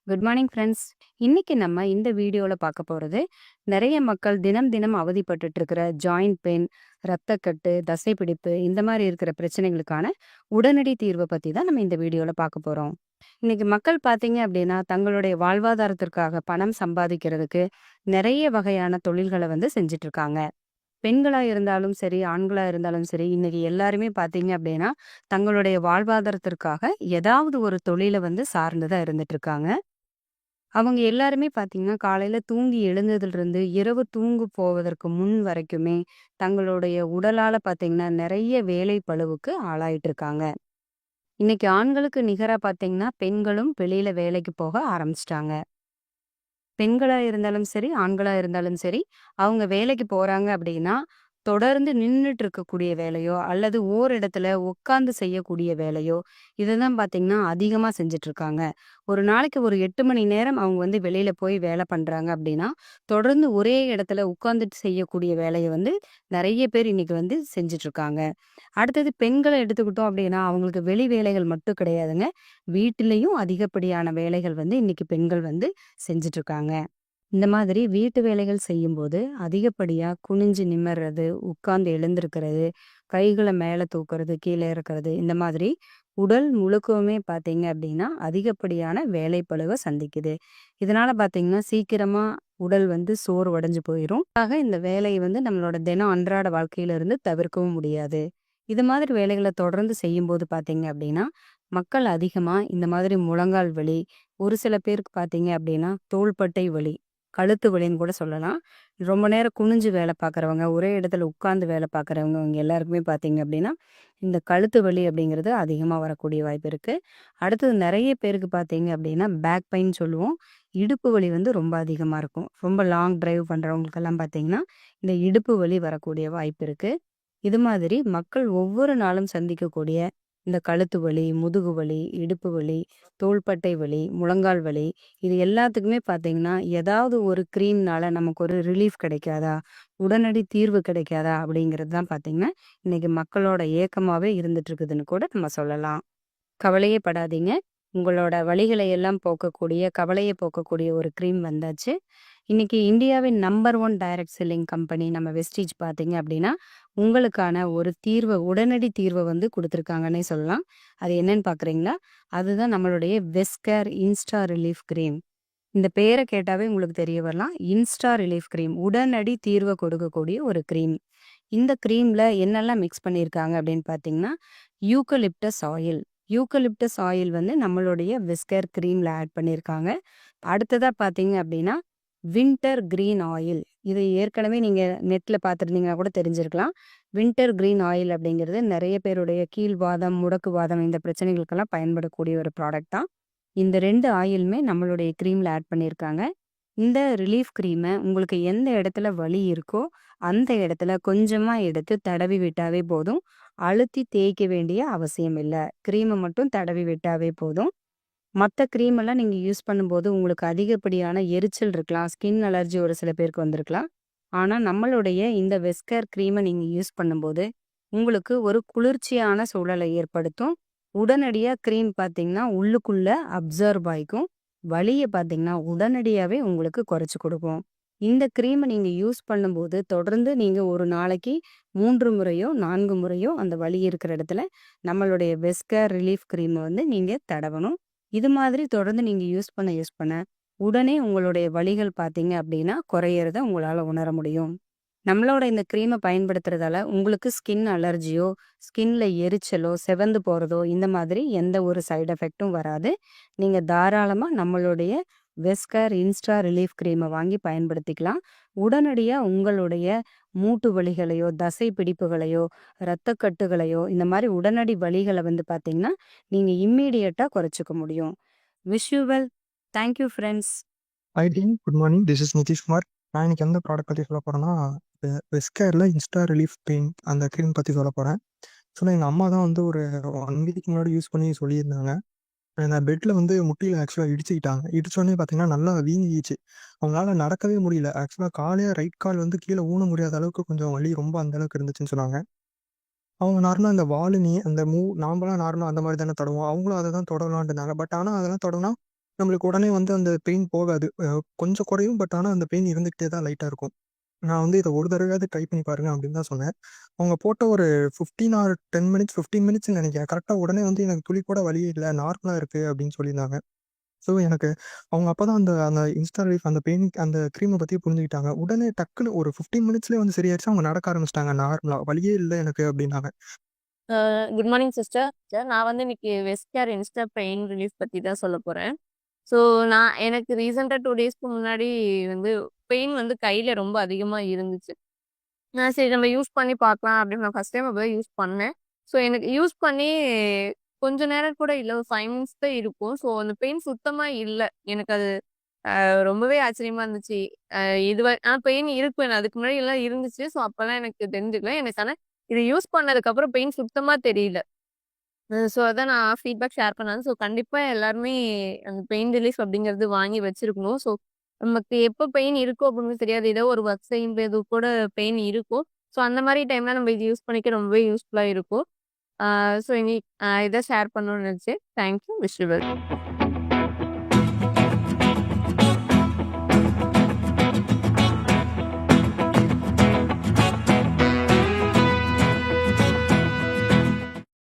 Good morning friends. இன்னைக்கு நம்ம இந்த வீடியோல பார்க்க போறது, நிறைய மக்கள் தினம் தினம் அவதிப்பட்டுட்டு இருக்கிற ஜாயிண்ட் பெயின், ரத்தக்கட்டு, தசைப்பிடிப்பு இந்த மாதிரி இருக்கிற பிரச்சனைகளுக்கான உடனடி தீர்வை பத்தி தான் நம்ம இந்த வீடியோல பார்க்க போறோம். இன்னைக்கு மக்கள் பார்த்தீங்க அப்படின்னா, தங்களுடைய வாழ்வாதாரத்திற்காக பணம் சம்பாதிக்கிறதுக்கு நிறைய வகையான தொழில்களை செஞ்சுட்டு இருக்காங்க. பெண்களா இருந்தாலும் சரி, ஆண்களா இருந்தாலும் சரி, இன்னைக்கு எல்லாருமே பார்த்தீங்க அப்படின்னா, தங்களுடைய வாழ்வாதாரத்திற்காக ஏதாவது ஒரு தொழிலை சார்ந்து தான் இருந்துட்டு இருக்காங்க. அவங்க எல்லாருமே பார்த்தீங்கன்னா, காலையில தூங்கி எழுந்ததிலிருந்து இரவு தூங்க போவதற்கு முன் வரைக்குமே, தங்களுடைய உடலால பார்த்தீங்கன்னா, நெறைய வேலை பளுவுக்கு ஆளாயிட்டு இருக்காங்க. இன்னைக்கு ஆண்களுக்கு நிகரா பார்த்தீங்கன்னா, பெண்களும் வெளியில வேலைக்கு போக ஆரம்பிச்சுட்டாங்க. பெண்களா இருந்தாலும் சரி, ஆண்களா இருந்தாலும் சரி, அவங்க வேலைக்கு போறாங்க அப்படின்னா, தொடர்ந்து நின்னுட்டு இருக்கக்கூடிய வேலையோ, அல்லது ஓரிடத்துல உட்கார்ந்து செய்யக்கூடிய வேலையோ, இததான் பார்த்தீங்கன்னா, அதிகமா செஞ்சுட்டுருக்காங்க. ஒரு நாளைக்கு ஒரு 8 மணி நேரம் அவங்க வெளியில போய் வேலை பண்றாங்க அப்படின்னா, தொடர்ந்து ஒரே இடத்துல உட்கார்ந்துட்டு செய்யக்கூடிய வேலைய நெறைய பேர் இன்னைக்கு செஞ்சுட்டுருக்காங்க. அடுத்தது பெண்கள எடுத்துக்கிட்டோம் அப்படின்னா, அவங்களுக்கு வெளி வேலைகள் மட்டும் கிடையாதுங்க. வீட்டிலயும் அதிகப்படியான வேலைகள் இன்னைக்கு பெண்கள் செஞ்சுட்டுருக்காங்க. இந்த மாதிரி வீட்டு வேலைகள் செய்யும்போது அதிகப்படியா குனிஞ்சு நிமிர்றது, உட்கார்ந்து எழுந்திருக்கிறது, கைகள மேல தூக்குறது, கீழ இறக்குறது, இந்த மாதிரி உடல் முழுக்கவுமே பார்த்தீங்க அப்படின்னா, அதிகப்படியான வேலைப்பளுவ சந்திக்குது. இதனால பார்த்தீங்கன்னா, சீக்கிரமா உடல் சோர்வடைஞ்சு போயிரும். ஆக இந்த வேலைய நம்மளோட தினம் அன்றாட வாழ்க்கையில இருந்து தவிர்க்கவும் முடியாது. இது மாதிரி வேலைகள தொடர்ந்து செய்யும்போது பார்த்தீங்க அப்படின்னா, மக்கள் அதிகமா இந்த மாதிரி முழங்கால் வலி, ஒரு சில பேருக்கு பார்த்தீங்க அப்படின்னா, தோள்பட்டை வலி, கழுத்து வலின்னு கூட சொல்லலாம். ரொம்ப நேரம் குனிஞ்சு வேலை பார்க்குறவங்க, ஒரே இடத்துல உட்கார்ந்து வேலை பார்க்குறவங்க, இவங்க எல்லாருக்குமே பார்த்தீங்க அப்படின்னா, இந்த கழுத்து வலி அப்படிங்கிறது அதிகமா வரக்கூடிய வாய்ப்பு இருக்கு. அடுத்தது நெறைய பேருக்கு பார்த்தீங்க அப்படின்னா, பேக் பெயின் சொல்லுவோம். இடுப்பு வலி ரொம்ப அதிகமா இருக்கும். ரொம்ப லாங் டிரைவ் பண்றவங்களுக்கெல்லாம் பார்த்தீங்கன்னா, இந்த இடுப்பு வலி வரக்கூடிய வாய்ப்பு இருக்கு. இது மாதிரி மக்கள் ஒவ்வொரு நாளும் சந்திக்கக்கூடிய இந்த கழுத்து வலி, முதுகு வலி, இடுப்பு வலி, தோள்பட்டை வலி, முழங்கால் வலி, இது எல்லாத்துக்குமே பார்த்தீங்கன்னா, ஏதாவது ஒரு கிரீம்னால நமக்கு ஒரு ரிலீஃப் கிடைக்காதா? உடனடி தீர்வு கிடைக்காதா? அப்படிங்கிறது தான் பார்த்தீங்கன்னா, இன்னைக்கு மக்களோட ஏக்கமாவே இருந்துட்டு இருக்குதுன்னு கூட நம்ம சொல்லலாம். கவலையே படாதீங்க. உங்களோட வலிகளை எல்லாம் போக்கக்கூடிய, கவலைய போக்கக்கூடிய ஒரு கிரீம் வந்தாச்சு. இன்னைக்கு இந்தியாவின் நம்பர் 1 டைரக்ட் செல்லிங் கம்பெனி நம்ம வெஸ்டீஜ் பார்த்தீங்க அப்படின்னா, உங்களுக்கான ஒரு தீர்வ உடனடி தீர்வ குடுத்துருக்காங்கன்னே சொல்லலாம். அது என்னன்னு பார்க்குறீங்களா? அதுதான் நம்மளுடைய வெஸ்கேர் இன்ஸ்டா ரிலீஃப் கிரீம். இந்த பேர கேட்டாவே உங்களுக்கு தெரிய வரலாம். Insta relief cream. உடனடி தீர்வ கொடுக்கக்கூடிய ஒரு கிரீம். இந்த கிரீம்ல என்னெல்லாம் மிக்ஸ் பண்ணியிருக்காங்க அப்படின்னு பார்த்தீங்கன்னா, யூக்கலிப்டஸ் ஆயில். யூக்கலிப்டஸ் ஆயில் நம்மளுடைய விஸ்கர் கிரீம்ல ஆட் பண்ணியிருக்காங்க. அடுத்ததா பார்த்தீங்க அப்படின்னா, வின்டர் கிரீன் ஆயில். இது ஏற்கனவே நீங்க நெட்ல பார்த்துருந்தீங்கன்னா கூட தெரிஞ்சிருக்கலாம். வின்டர் கிரீன் ஆயில் அப்படிங்கிறது நெறைய பேருடைய கீழ்வாதம், முடக்குவாதம் இந்த பிரச்சனைகளுக்கெல்லாம் பயன்படக்கூடிய ஒரு ப்ராடக்ட் தான். இந்த 2 ஆயிலுமே நம்மளுடைய கிரீம்ல ஆட் பண்ணியிருக்காங்க. இந்த ரிலீஃப் கிரீம உங்களுக்கு எந்த இடத்துல வலி இருக்கோ, அந்த இடத்துல கொஞ்சமா எடுத்து தடவி விட்டாவே போதும். அழுத்தி தேய்க்க வேண்டிய அவசியம் இல்ல. கிரீம மட்டும் தடவி விட்டாவே போதும். மத்த கிரீம் எல்லாம் நீங்க யூஸ் பண்ணும்போது உங்களுக்கு அதிகப்படியான எரிச்சல் இருக்கலாம். ஸ்கின் அலர்ஜி ஒரு சில பேருக்கு வந்திருக்கலாம். ஆனா, நம்மளுடைய இந்த வெஸ்கர் கிரீம நீங்க யூஸ் பண்ணும்போது, உங்களுக்கு ஒரு குளிர்ச்சியான சூழலை ஏற்படுத்தும். உடனடியா கிரீம் பார்த்தீங்கன்னா, உள்ளுக்குள்ள அப்சர்வ் ஆயிக்கும். வலிய பார்த்தீங்கன்னா, உடனடியாவே உங்களுக்கு குறைச்சு குடுக்கும். இந்த கிரீம நீங்க யூஸ் பண்ணும்போது, தொடர்ந்து நீங்க ஒரு நாளைக்கு 3 முறையோ, 4 முறையோ அந்த வலி இருக்கிற இடத்துல நம்மளுடைய வெஸ்கர் ரிலீஃப் கிரீம நீங்க தடவணும். இது மாதிரி தொடர்ந்து நீங்க யூஸ் பண்ண, உடனே உங்களுடைய வலிகள் பார்த்தீங்க அப்படின்னா, குறையறத உங்களால உணர முடியும். நம்மளோட இந்த கிரீம பயன்படுத்துறதால உங்களுக்கு ஸ்கின் அலர்ஜியோ, ஸ்கின்ல எரிச்சலோ, சிவந்து போறதோ இந்த மாதிரி எந்த ஒரு சைட் எஃபெக்ட்டும் வராது. நீங்க தாராளமா நம்மளுடைய வெஸ்கர் இன்ஸ்டா ரிலீஃப் கிரீம வாங்கி பயன்படுத்திக்கலாம். உடனடியா உங்களுடைய மூட்டு வலிகளையோ, தசை பிடிப்புகளையோ, இரத்தக்கட்டுகளையோ இந்த மாரி உடனடி வலிகள பார்த்தீங்கன்னா, நீங்க இம்மீடியட்டா குறைச்சுக்க முடியும். Wish you well. Thank you friends. High team, good morning. This is Nitish Kumar. நான் இன்னைக்கு எந்த ப்ராடக்ட் பற்றி சொல்ல போகிறேன்னா, வெஸ்கேரில் இன்ஸ்டா ரிலீஃப் பெயின் அந்த க்ரீம் பற்றி சொல்ல போகிறேன். ஆக்சுவலாக எங்கள் அம்மா தான் ஒரு 1 வீக் முன்னாடி யூஸ் பண்ணி சொல்லியிருந்தாங்க. நான் பெட்டில் முட்டியில் ஆக்சுவலாக இடிச்சுக்கிட்டாங்க. இடிச்சோடனே பார்த்தீங்கன்னா நல்லா வீங்கிச்சு. அவங்களால நடக்கவே முடியல. ஆக்சுவலாக ரைட் கால் கீழே ஊன முடியாத அளவுக்கு கொஞ்சம் வலி ரொம்ப அந்த அளவுக்கு இருந்துச்சுன்னு சொன்னாங்க. அவங்க நார்மலாக இந்த வாலினி அந்த நாம்பலாம் நார்மலாக அந்த மாதிரி தானே தடவோம். அவங்களும் அதை தான் தொடலான்ட்டு இருந்தாங்க. பட் ஆனால் அதெல்லாம் தொடங்கினா நம்மளுக்கு உடனே வந்து அந்த பெயின் போகாது. கொஞ்சம் குறையும். பட் ஆனா அந்த பெயின் இருந்துகிட்டே தான் லைட்டா இருக்கும். நான் வந்து இத ஒரு தடவையாவது ட்ரை பண்ணி பாருங்க அப்படின்னு தான் சொன்னேன். அவங்க போட்ட ஒரு 15 ஆர் 10 மினிட்ஸ் 15 மினிட்ஸ்ன்னு நெனைக்கிறேன். கரெக்ட்டா உடனே வந்து எனக்கு துளி கூட வலியே இல்ல. நார்மலா இருக்கு அப்படின்னு சொல்லியிருந்தாங்க. ஸோ எனக்கு அவங்க அப்பதான் அந்த அந்த இன்ஸ்டா ரிலீஃப் அந்த பெயின் அந்த கிரீம பத்தி புரிஞ்சுக்கிட்டாங்க. உடனே டக்குனு ஒரு 15 மினிட்ஸ்லயே வந்து சரியாயிருச்சு. அவங்க நடக்க ஆரம்பிச்சுட்டாங்க நார்மலா. வலியே இல்ல எனக்கு அப்படின்னாங்க. Good morning sister. நான் வந்து இன்னைக்கு west care Insta pain relief பத்தி தான் சொல்லப் போறேன். ஸோ எனக்கு ரீசென்ட்டா 2 டேஸ்க்கு முன்னாடி வந்து பெயின் வந்து கையில ரொம்ப அதிகமா இருந்துச்சு. சரி நம்ம யூஸ் பண்ணி பார்க்கலாம் அப்படின்னு நான் ஃபர்ஸ்ட் டைம் அப்பதான் யூஸ் பண்ணேன். ஸோ எனக்கு யூஸ் பண்ணி கொஞ்ச நேரம் கூட இல்ல. ஒரு 5 மினிட்ஸ் தான் இருக்கும். ஸோ அந்த பெயின் சுத்தமா இல்ல. எனக்கு அது ரொம்பவே ஆச்சரியமா இருந்துச்சு. அ ஆனா பெயின் இருக்கும். அதுக்கு முன்னாடி எல்லாம் இருந்துச்சு. ஸோ அப்பலாம் எனக்கு தெரிஞ்சுக்கல. எனக்கு ஆனா இத யூஸ் பண்ணதுக்கு அப்புறம் பெயின் சுத்தமா தெரியல. ஸோ அதான் நான் ஃபீட்பேக் ஷேர் பண்ணேன். ஸோ கண்டிப்பா எல்லாருமே அந்த பெயின் ரிலீஃப் அப்படிங்கிறது வாங்கி வச்சிருக்கணும். ஸோ நமக்கு எப்போ பெயின் இருக்கோ அப்படின்னு தெரியாது. ஏதோ ஒரு ஒர்க் செய்யும்போது கூட பெயின் இருக்கும். ஸோ அந்த மாரி டைம்ல நம்ம இது யூஸ் பண்ணிக்க ரொம்பவே யூஸ்ஃபுல்லா இருக்கும். ஸோ இனி இத ஷேர் பண்ணணும்னு நெனச்சேன். Thank you. Wish you well.